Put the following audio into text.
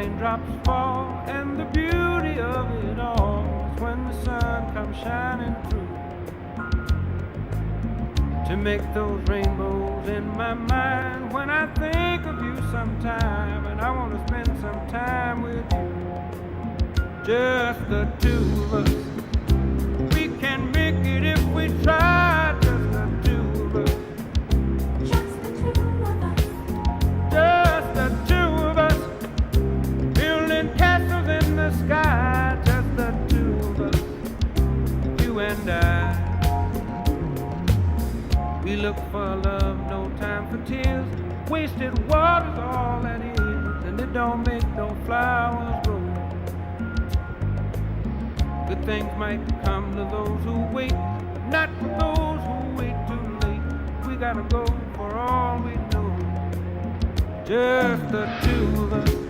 raindrops fall, and the beauty of it all is when the sun comes shining through to make those rainbows in my mind. When I think of you sometime, and I want to spend some time with you, just the two of us. We can make it if we try, just the two of us. Just the two of us. Just the two of us, building castles in the sky. Just the two of us, you and I. We look for love, no time for tears. Wasted water's all that is, and it don't make no flowers grow. Good things might come to those who wait, not for those who wait too late. We gotta go for all we know. Just the two of us.